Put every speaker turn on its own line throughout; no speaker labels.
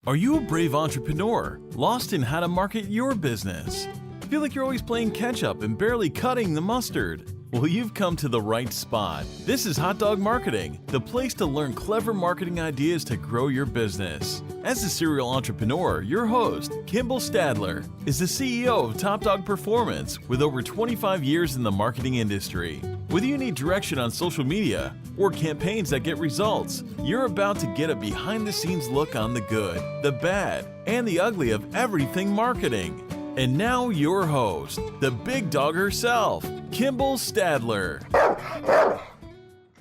Are you a brave entrepreneur, lost in how to market your business? Feel like you're always playing catch up and barely cutting the mustard? Well, you've come to the right spot. This is Hot Dog Marketing, the place to learn clever marketing ideas to grow your business. As a serial entrepreneur, your host, Kimball Stadler, is the CEO of Top Dog Performance with over 25 years in the marketing industry. Whether you need direction on social media or campaigns that get results, you're about to get a behind-the-scenes look on the good, the bad, and the ugly of everything marketing. And now your host, the big dog herself, Kimball Stadler.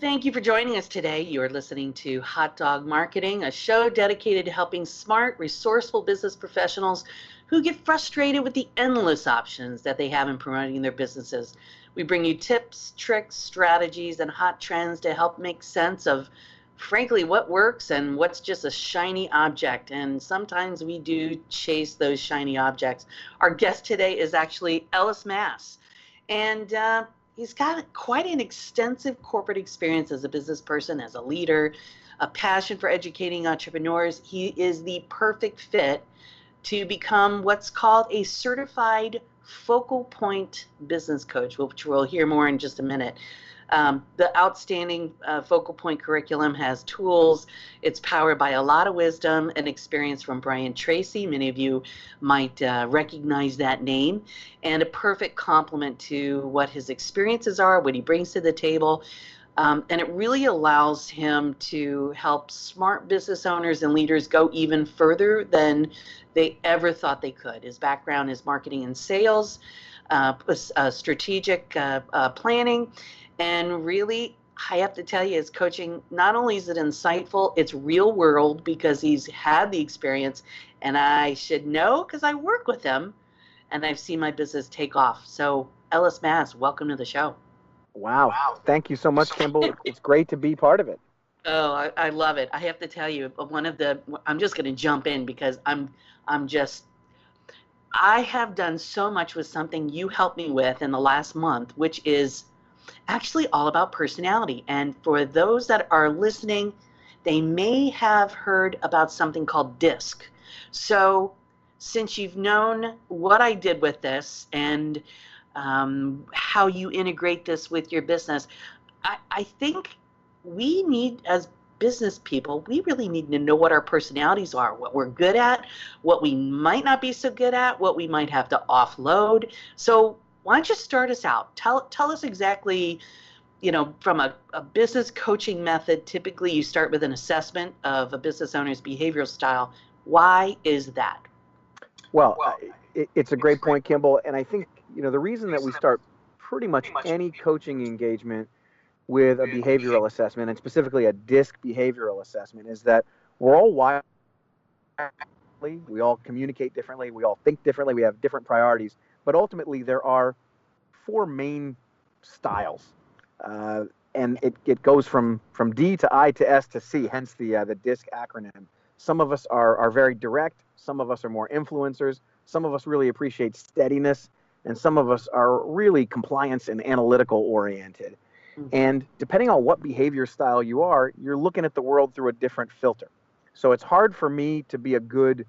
Thank you for joining us today. You're listening to Hot Dog Marketing, a show dedicated to helping smart, resourceful business professionals who get frustrated with the endless options that they have in promoting their businesses. We bring you tips, tricks, strategies, and hot trends to help make sense of, frankly, what works and what's just a shiny object. And sometimes we do chase those shiny objects. Our guest today is actually Ellis, and he's got quite an extensive corporate experience as a business person, as a leader, a passion for educating entrepreneurs. He is the perfect fit to become what's called a certified focal point business coach, which we'll hear more in just a minute. The outstanding focal point curriculum has tools. It's powered by a lot of wisdom and experience from Brian Tracy. Many of you might recognize that name, and a perfect complement to what his experiences are, what he brings to the table. And it really allows him to help smart business owners and leaders go even further than they ever thought they could. His background is marketing and sales, strategic planning, and really, I have to tell you, his coaching, not only is it insightful, it's real world because he's had the experience, and I should know because I work with him, and I've seen my business take off. So, Ellis Mass, welcome to the show.
Wow. Thank you so much, Kimball. It's great to be part of it.
Oh, I love it. I have to tell you, I'm just going to jump in because I have done so much with something you helped me with in the last month, which is actually all about personality. And for those that are listening, they may have heard about something called DISC. So since you've known what I did with this and how you integrate this with your business, I think we need, as business people, we really need to know what our personalities are, what we're good at, what we might not be so good at, what we might have to offload. So why don't you start us out? Tell us exactly, from a business coaching method, typically you start with an assessment of a business owner's behavioral style. Why is that?
Well, it's a great point, Kimball. And I think, the reason that we start pretty much any coaching engagement with a behavioral assessment, and specifically a DISC behavioral assessment, is that we're all wired differently, we all communicate differently, we all think differently, we have different priorities. But ultimately, there are four main styles, and it goes from D to I to S to C, hence the DISC acronym. Some of us are very direct, some of us are more influencers, some of us really appreciate steadiness, and some of us are really compliance and analytical oriented. Mm-hmm. And depending on what behavior style you are, you're looking at the world through a different filter. So it's hard for me to be a good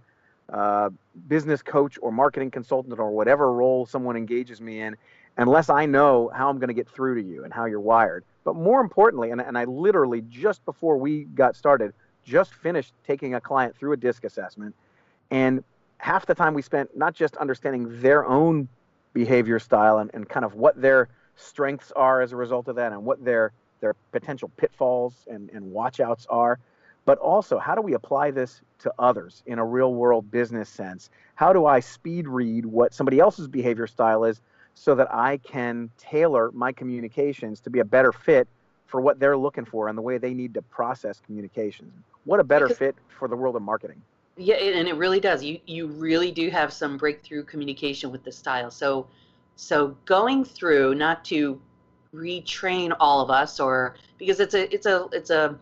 business coach or marketing consultant or whatever role someone engages me in unless I know how I'm going to get through to you and how you're wired. But more importantly, and I literally just before we got started, just finished taking a client through a DISC assessment, and half the time we spent not just understanding their own behavior style and kind of what their strengths are as a result of that and what their potential pitfalls and watch outs are, but also how do we apply this to others in a real world business sense? How do I speed read what somebody else's behavior style is so that I can tailor my communications to be a better fit for what they're looking for and the way they need to process communications? What a better fit for the world of marketing.
Yeah, and it really does. You really do have some breakthrough communication with this style. So going through, not to retrain all of us, or because it's a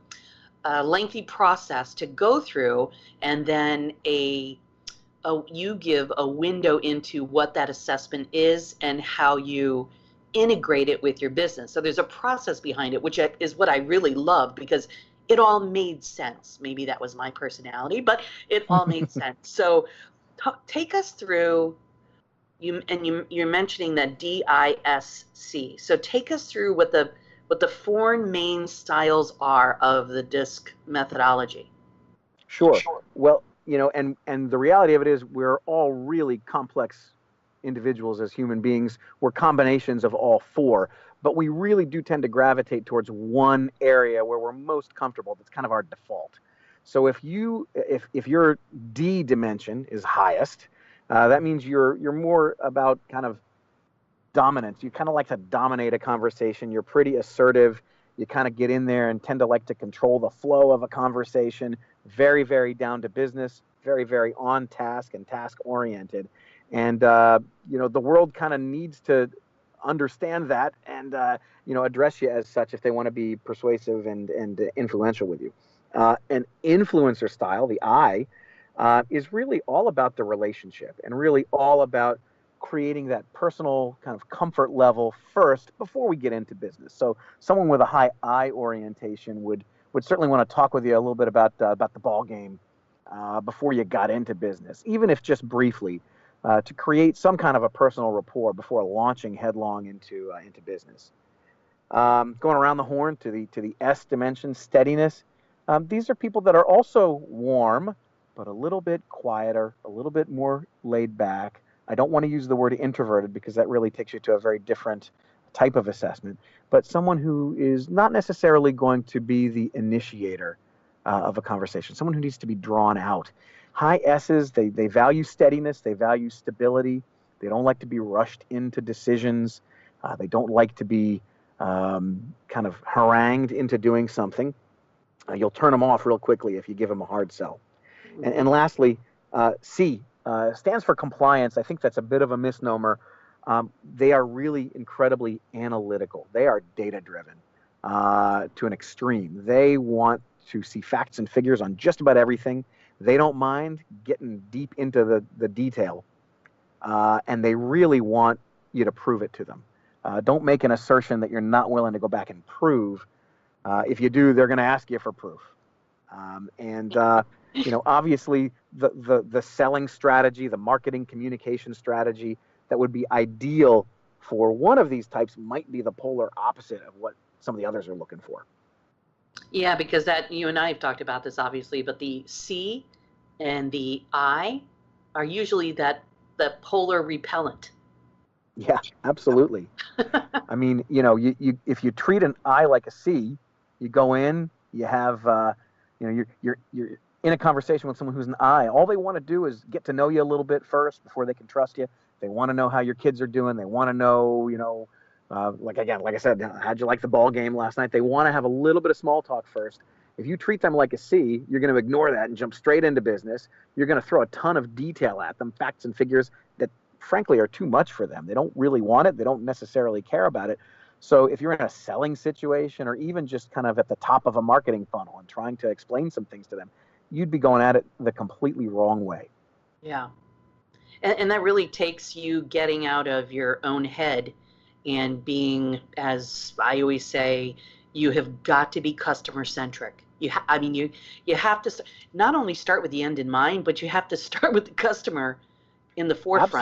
lengthy process to go through, and then you give a window into what that assessment is and how you integrate it with your business. So there's a process behind it, which is what I really love, because it all made sense. Maybe that was my personality, but it all made sense. So take us through, you're mentioning that DISC. So take us through what the four main styles are of the DISC methodology.
Sure. Well, and the reality of it is we're all really complex individuals as human beings. We're combinations of all four, but we really do tend to gravitate towards one area where we're most comfortable. That's kind of our default. So if your D dimension is highest, that means you're more about kind of dominance. You kind of like to dominate a conversation. You're pretty assertive. You kind of get in there and tend to like to control the flow of a conversation. Very, very down to business. Very, very on task and task oriented. And the world kind of needs to understand that and address you as such if they want to be persuasive and influential with you. An influencer style, the I, is really all about the relationship and really all about creating that personal kind of comfort level first before we get into business. So someone with a high I orientation would certainly want to talk with you a little bit about the ball game before you got into business, even if just briefly, to create some kind of a personal rapport before launching headlong into business. Going around the horn to the S dimension, steadiness. These are people that are also warm, but a little bit quieter, a little bit more laid back. I don't want to use the word introverted because that really takes you to a very different type of assessment, but someone who is not necessarily going to be the initiator of a conversation, someone who needs to be drawn out. High S's, they value steadiness, they value stability, they don't like to be rushed into decisions, they don't like to be kind of harangued into doing something. You'll turn them off real quickly if you give them a hard sell. And lastly, C stands for compliance. I think that's a bit of a misnomer. They are really incredibly analytical. They are data-driven to an extreme. They want to see facts and figures on just about everything. They don't mind getting deep into the detail, and they really want you to prove it to them. Don't make an assertion that you're not willing to go back and prove. If you do, they're going to ask you for proof. Obviously, the selling strategy, the marketing communication strategy that would be ideal for one of these types might be the polar opposite of what some of the others are looking for.
Yeah, because that you and I have talked about this obviously, but the C and the I are usually the polar repellent.
Yeah, absolutely. I mean, you if you treat an I like a C, you go in, you have, you're in a conversation with someone who's an I. All they want to do is get to know you a little bit first before they can trust you. They want to know how your kids are doing. They want to know, like I said, how'd you like the ball game last night? They want to have a little bit of small talk first. If you treat them like a C, you're going to ignore that and jump straight into business. You're going to throw a ton of detail at them, facts and figures that frankly are too much for them. They don't really want it. They don't necessarily care about it. So if you're in a selling situation or even just kind of at the top of a marketing funnel and trying to explain some things to them, you'd be going at it the completely wrong way.
Yeah. And that really takes you getting out of your own head and being, as I always say, you have got to be customer centric. You have to not only start with the end in mind, but you have to start with the customer in the forefront.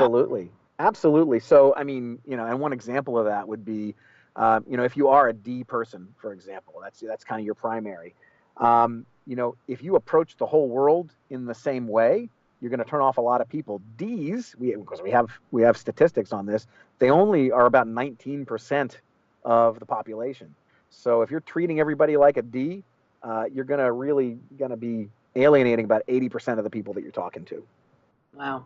Absolutely. So, and one example of that would be, if you are a D person, for example, that's kind of your primary. If you approach the whole world in the same way, you're going to turn off a lot of people. Ds, because we have statistics on this, they only are about 19% of the population. So if you're treating everybody like a D, you're going to be alienating about 80% of the people that you're talking to.
Wow,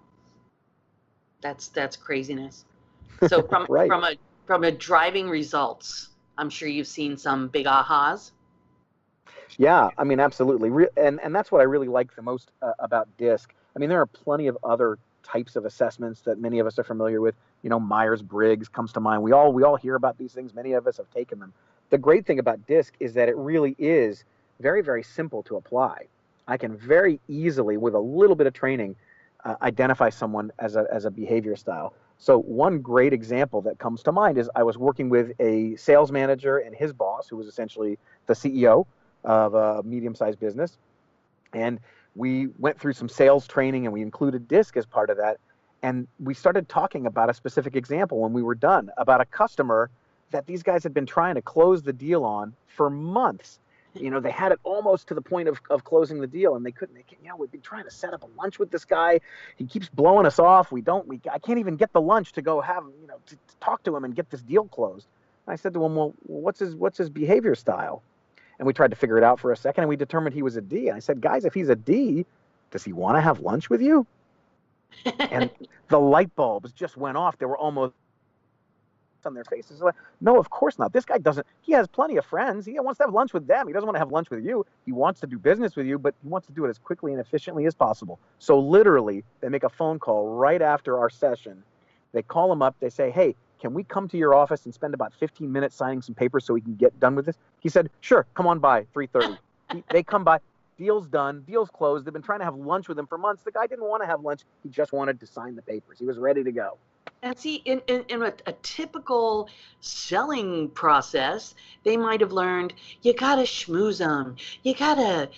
that's craziness. So from
right.
from a driving results, I'm sure you've seen some big ahas.
Yeah, absolutely. And that's what I really like the most about DISC. There are plenty of other types of assessments that many of us are familiar with. Myers-Briggs comes to mind. We all hear about these things. Many of us have taken them. The great thing about DISC is that it really is very, very simple to apply. I can very easily, with a little bit of training, identify someone as a behavior style. So one great example that comes to mind is I was working with a sales manager and his boss, who was essentially the CEO of a medium-sized business. And we went through some sales training, and we included DISC as part of that. And we started talking about a specific example when we were done, about a customer that these guys had been trying to close the deal on for months. They had it almost to the point of closing the deal, and they couldn't. We've been trying to set up a lunch with this guy. He keeps blowing us off. I can't even get the lunch to go have, to talk to him and get this deal closed. And I said to him, well, what's his behavior style? And we tried to figure it out for a second, and we determined he was a D. And I said, guys, if he's a D, does he want to have lunch with you? And the light bulbs just went off. They were almost on their faces. Like, no, of course not. This guy doesn't. He has plenty of friends. He wants to have lunch with them. He doesn't want to have lunch with you. He wants to do business with you, but he wants to do it as quickly and efficiently as possible. So literally, they make a phone call right after our session. They call him up. They say, hey, can we come to your office and spend about 15 minutes signing some papers so we can get done with this? He said, sure, come on by, 3:30. They come by, deal's done, deal's closed. They've been trying to have lunch with him for months. The guy didn't want to have lunch. He just wanted to sign the papers. He was ready to go.
And see, in a typical selling process, they might have learned, you gotta schmooze them. You gotta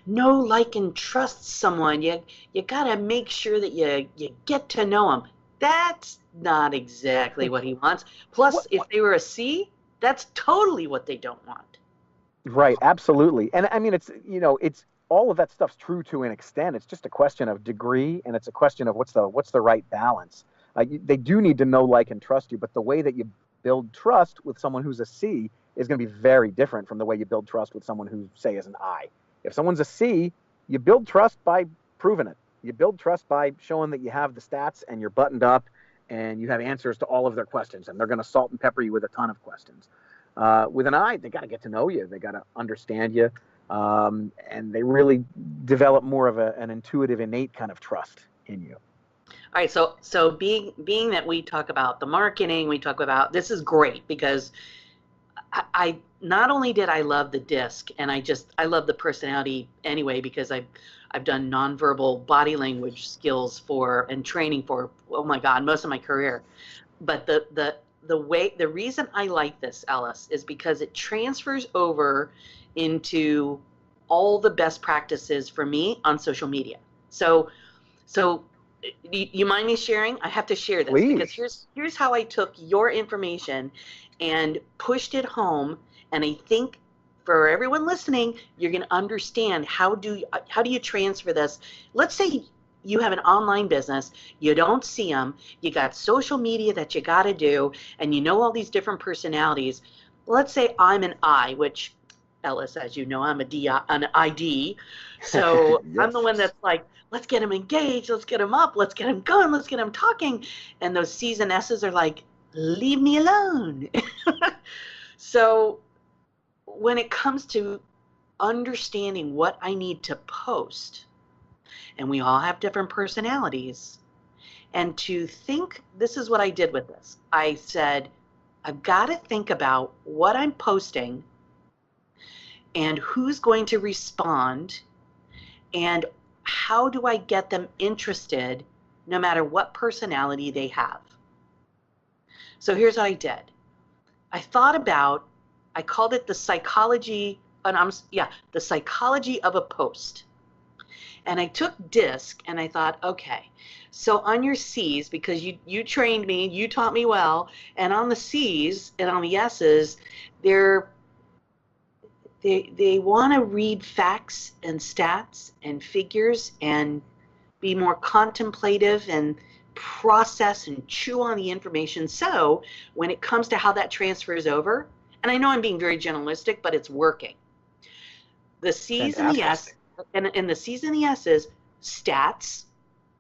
know, like, and trust someone. You gotta make sure that you get to know them. That's not exactly what he wants. Plus, if they were a C, that's totally what they don't want.
Right, absolutely. And I mean, it's all of that stuff's true to an extent. It's just a question of degree, and it's a question of what's the right balance. They do need to know, like, and trust you, but the way that you build trust with someone who's a C is going to be very different from the way you build trust with someone who, say, is an I. If someone's a C, you build trust by proving it. You build trust by showing that you have the stats and you're buttoned up and you have answers to all of their questions, and they're going to salt and pepper you with a ton of questions. With an I, they got to get to know you. They got to understand you. And they really develop more of an intuitive, innate kind of trust in you.
All right, so being that we talk about the marketing, we talk about, this is great because I not only did I love the DISC, and I love the personality anyway, because I've done nonverbal body language skills and training for, oh my God, most of my career. But the reason I like this, Ellis, is because it transfers over into all the best practices for me on social media. So you mind me sharing? I have to share this.
Please.
Because here's how I took your information and pushed it home. And I think for everyone listening, you're going to understand how do you transfer this. Let's say you have an online business, you don't see them, you got social media that you got to do, and you know all these different personalities. Let's say I'm an I, which, Ellis, as you know, I'm an ID. So yes. I'm the one that's like, let's get them engaged, let's get them up, let's get them going, let's get them talking. And those C's and S's are like, leave me alone. So when it comes to understanding what I need to post, and we all have different personalities, and to think, this is what I did with this. I said, I've got to think about what I'm posting and who's going to respond and how do I get them interested no matter what personality they have. So here's what I did. I called it the psychology of a post. And I took DISC and I thought, okay, so on your C's, because you trained me, you taught me well, and on the C's and on the S's, they want to read facts and stats and figures and be more contemplative and process and chew on the information. So when it comes to how that transfers over, and I know I'm being very generalistic, but it's working. The C's and the S, and the C's and the S's, stats,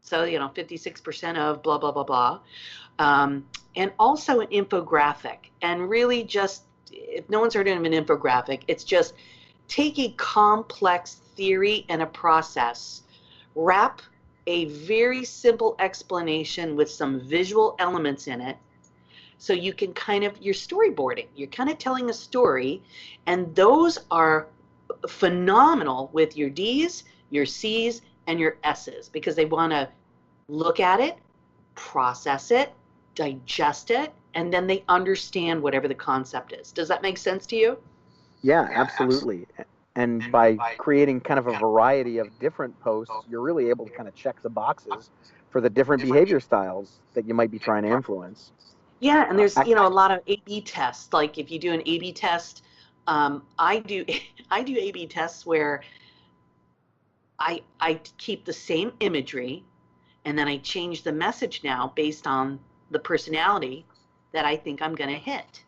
so 56% of blah, blah, blah, blah, and also an infographic. And really just, if no one's heard of an infographic, it's just take a complex theory and a process, wrap a very simple explanation with some visual elements in it, so you can you're storyboarding. You're kind of telling a story, and those are phenomenal with your D's, your C's, and your S's, because they want to look at it, process it, digest it, and then they understand whatever the concept is. Does that make sense to you?
Yeah, absolutely. And by creating kind of a variety of different posts, you're really able to kind of check the boxes for the different behavior styles that you might be trying to influence.
Yeah, and there's,
I,
a lot of A/B tests. Like if you do an A/B test, I do I do A/B tests where I keep the same imagery, and then I change the message now based on the personality that I think I'm going to hit.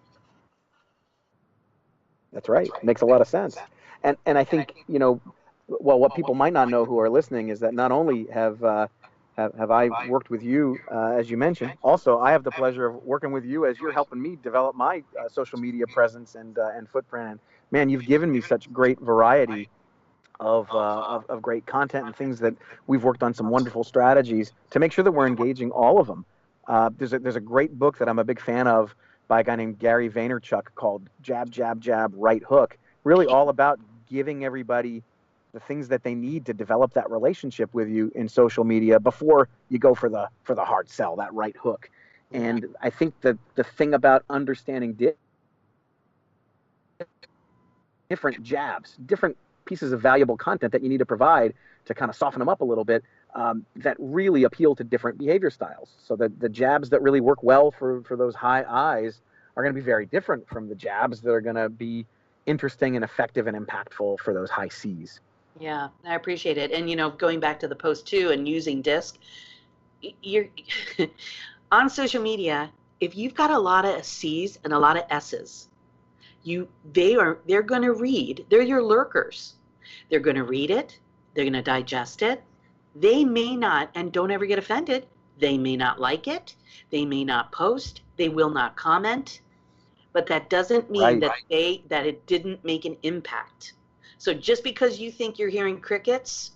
That's right. Makes a lot of sense. And I think, well, what people might not know who are listening is that not only have I worked with you, as you mentioned, also I have the pleasure of working with you as you're helping me develop my social media presence and footprint. And man, you've given me such great variety of great content and things that we've worked on some wonderful strategies to make sure that we're engaging all of them. There's a great book that I'm a big fan of by a guy named Gary Vaynerchuk called Jab, Jab, Jab, Right Hook, really all about giving everybody the things that they need to develop that relationship with you in social media before you go for the hard sell, that right hook. And I think that the thing about understanding different jabs, different pieces of valuable content that you need to provide to kind of soften them up a little bit, that really appeal to different behavior styles. So that the jabs that really work well for those high I's are going to be very different from the jabs that are going to be interesting and effective and impactful for those high C's.
Yeah, I appreciate it. And going back to the post too and using disc, you're on social media. If you've got a lot of C's and a lot of S's, they're going to read. They're your lurkers. They're going to read it. They're going to digest it. They may not, and don't ever get offended, they may not like it. They may not post. They will not comment. But that doesn't mean that it didn't make an impact. So just because you think you're hearing crickets,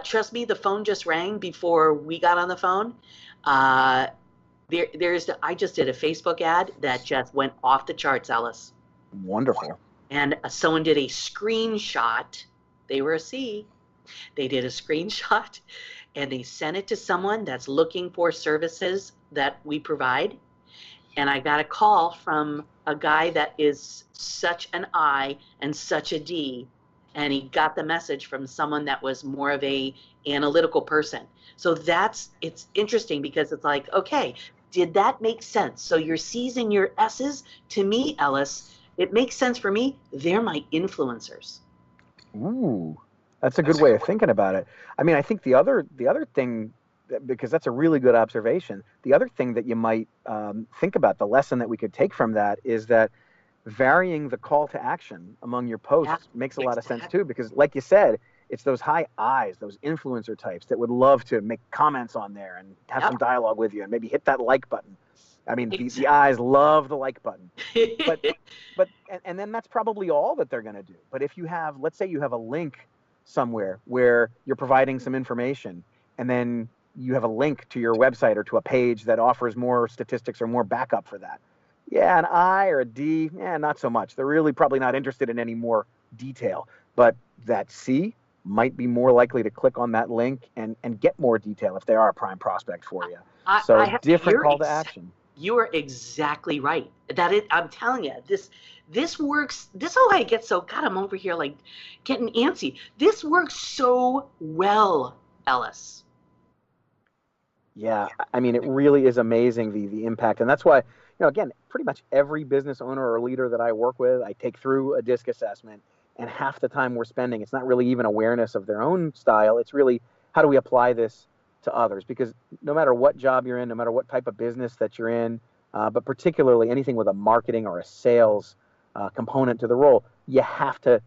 trust me, the phone just rang before we got on the phone. I just did a Facebook ad that just went off the charts, Ellis.
Wonderful.
And someone did a screenshot. They were a C. They did a screenshot and they sent it to someone that's looking for services that we provide. And I got a call from a guy that is such an I and such a D. And he got the message from someone that was more of a analytical person. So it's interesting because it's like, okay, did that make sense? So your C's and your S's, to me, Ellis, it makes sense for me. They're my influencers.
Ooh, that's a good way of thinking about it. I mean, I think the other thing, because that's a really good observation, the other thing that you might think about, the lesson that we could take from that is that varying the call to action among your posts makes a lot of sense too, because like you said, it's those high I's, those influencer types that would love to make comments on there and have some dialogue with you and maybe hit that like button. I mean, the I's love the like button, but and then that's probably all that they're going to do. But if you have, let's say you have a link somewhere where you're providing some information and then you have a link to your website or to a page that offers more statistics or more backup for that. Yeah, an I or a D, not so much. They're really probably not interested in any more detail. But that C might be more likely to click on that link and get more detail if they are a prime prospect for you. So different call to action.
You are exactly right. I'm telling you, this works. This is how I get so, God, I'm over here like getting antsy. This works so well, Ellis.
Yeah, I mean, it really is amazing the impact. And that's why, again, pretty much every business owner or leader that I work with, I take through a DISC assessment. And half the time we're spending, it's not really even awareness of their own style. It's really, how do we apply this to others? Because no matter what job you're in, no matter what type of business that you're in, but particularly anything with a marketing or a sales component to the role, you have to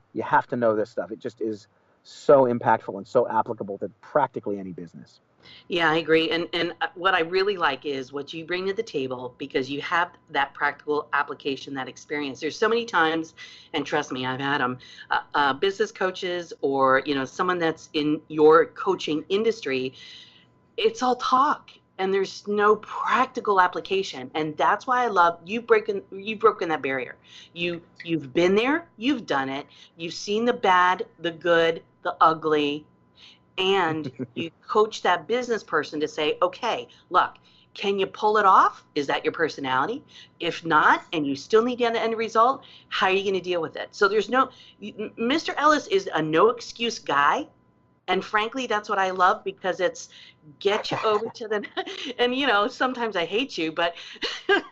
know this stuff. It just is so impactful and so applicable to practically any business.
Yeah, I agree. And what I really like is what you bring to the table, because you have that practical application, that experience. There's so many times, and trust me, I've had them, business coaches or, someone that's in your coaching industry, it's all talk and there's no practical application. And that's why I love you've broken that barrier. You've been there, you've done it, you've seen the bad, the good, the ugly, and you coach that business person to say, okay, look, Can you pull it off? Is that your personality? If not, and you still need the end result, how are you going to deal with it? So there's no, Mr. Ellis is a no excuse guy. And frankly, that's what I love, because it's get you over to the, and sometimes I hate you, but I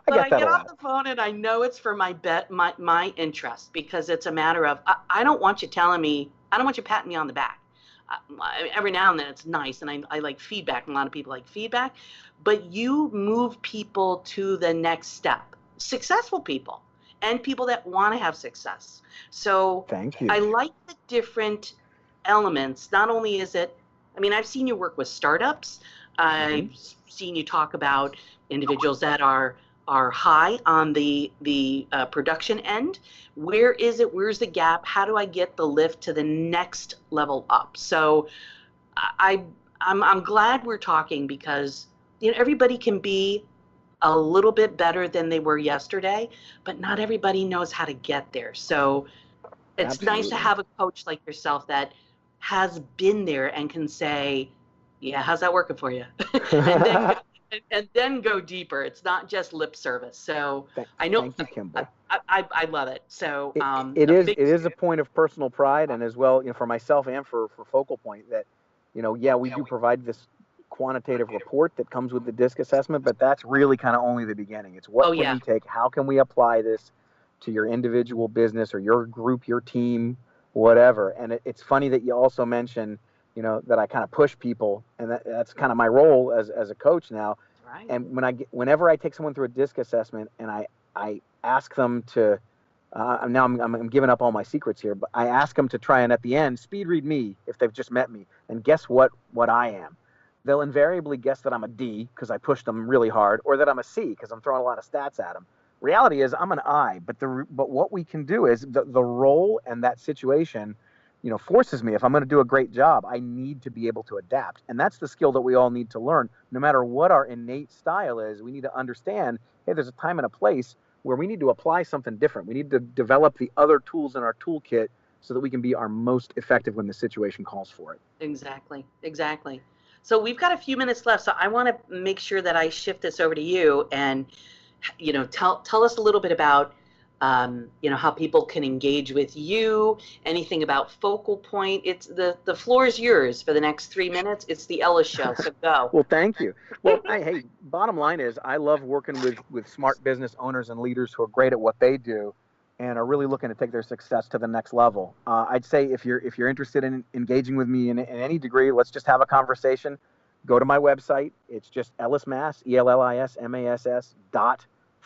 get off the phone and I know it's for my interest, because it's a matter of, I don't want you patting me on the back. Every now and then it's nice, and I like feedback, and a lot of people like feedback, but you move people to the next step, successful people and people that want to have success. So
thank you.
I like the different elements. Not only is it, I've seen you work with startups. I've seen you talk about individuals that are high on the production end. Where's the gap? How do I get the lift to the next level up? So I'm glad we're talking, because everybody can be a little bit better than they were yesterday, but not everybody knows how to get there. So it's nice to have a coach like yourself that has been there and can say, yeah, how's that working for you? and then go deeper. It's not just lip service. So I know. Thank you, Kimball. I love it. So
it is a point of personal pride, and as well, for myself and for Focal Point, that we do provide this quantitative report that comes with the DISC assessment, but that's really kind of only the beginning. It's what can we take? How can we apply this to your individual business or your group, your team, whatever? And it's funny that you also mentioned, that I kind of push people, and that's kind of my role as a coach now.
Right.
And whenever I take someone through a DISC assessment, and I ask them to, now I'm giving up all my secrets here, but I ask them to try and at the end speed read me if they've just met me, and guess what I am. They'll invariably guess that I'm a D because I pushed them really hard, or that I'm a C because I'm throwing a lot of stats at them. Reality is I'm an I, but what we can do is the role and that situation, forces me. If I'm going to do a great job, I need to be able to adapt. And that's the skill that we all need to learn. No matter what our innate style is, we need to understand, hey, there's a time and a place where we need to apply something different. We need to develop the other tools in our toolkit so that we can be our most effective when the situation calls for it.
Exactly. So we've got a few minutes left, so I want to make sure that I shift this over to you and, tell us a little bit about, how people can engage with you, anything about Focal Point. It's the floor is yours for the next 3 minutes. It's the Ellis Show, so go.
Well, thank you. Well, hey, bottom line is I love working with smart business owners and leaders who are great at what they do and are really looking to take their success to the next level. I'd say if you're interested in engaging with me in any degree, let's just have a conversation. Go to my website. It's just EllisMass, ELLISMASS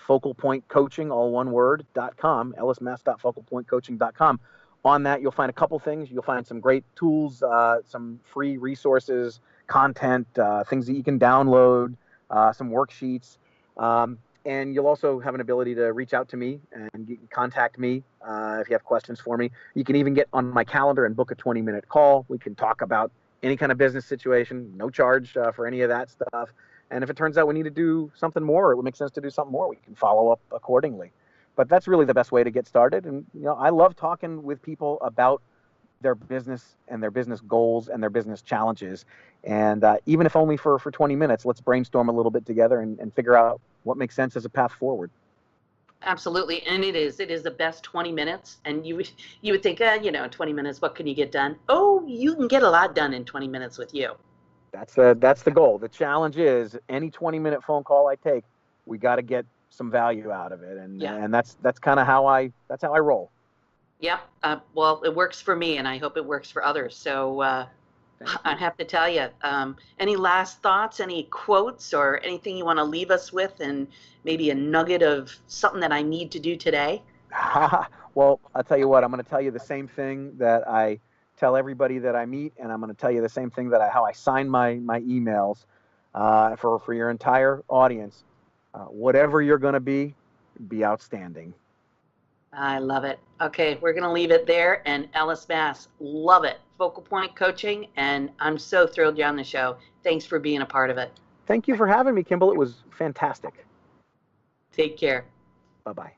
.FocalPointCoaching, all one word, .com, ellismass.focalpointcoaching.com. On that, you'll find a couple things. You'll find some great tools, some free resources, content, things that you can download, some worksheets. And you'll also have an ability to reach out to me and contact me if you have questions for me. You can even get on my calendar and book a 20-minute call. We can talk about any kind of business situation, no charge for any of that stuff. And if it turns out we need to do something more, or it would make sense to do something more, we can follow up accordingly. But that's really the best way to get started. And I love talking with people about their business and their business goals and their business challenges. And even if only for 20 minutes, let's brainstorm a little bit together and figure out what makes sense as a path forward.
Absolutely. And it is the best 20 minutes. And you would think, 20 minutes, what can you get done? Oh, you can get a lot done in 20 minutes with you.
That's the goal. The challenge is any 20-minute phone call I take, we got to get some value out of it. And that's kind of how I roll.
Yep. Well, it works for me, and I hope it works for others. So I have to tell you, any last thoughts, any quotes, or anything you want to leave us with, and maybe a nugget of something that I need to do today?
Well, I'll tell you what, I'm going to tell you the same thing that I tell everybody that I meet, and I'm going to tell you the same thing that how I sign my emails for your entire audience. Whatever you're going to be outstanding.
I love it. Okay, we're going to leave it there. And Ellis Mass, love it. Focal Point Coaching, and I'm so thrilled you're on the show. Thanks for being a part of it.
Thank you for having me, Kimball. It was fantastic.
Take care.
Bye-bye.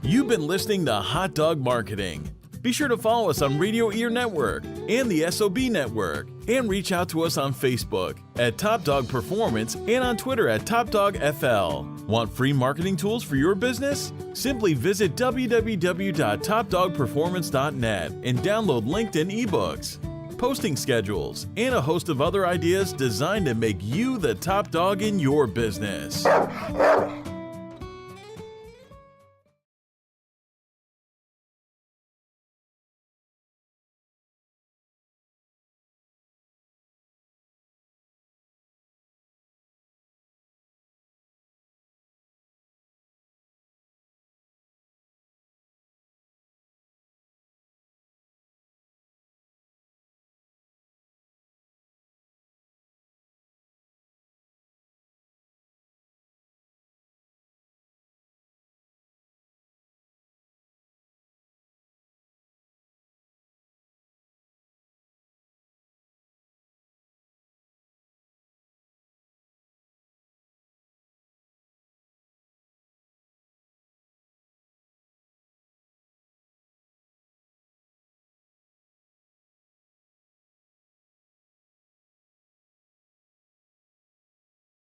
You've been listening to Hot Dog Marketing. Be sure to follow us on Radio Ear Network and the SOB Network, and reach out to us on Facebook at Top Dog Performance and on Twitter at Top Dog FL. Want free marketing tools for your business? Simply visit www.topdogperformance.net and download LinkedIn ebooks, posting schedules, and a host of other ideas designed to make you the top dog in your business.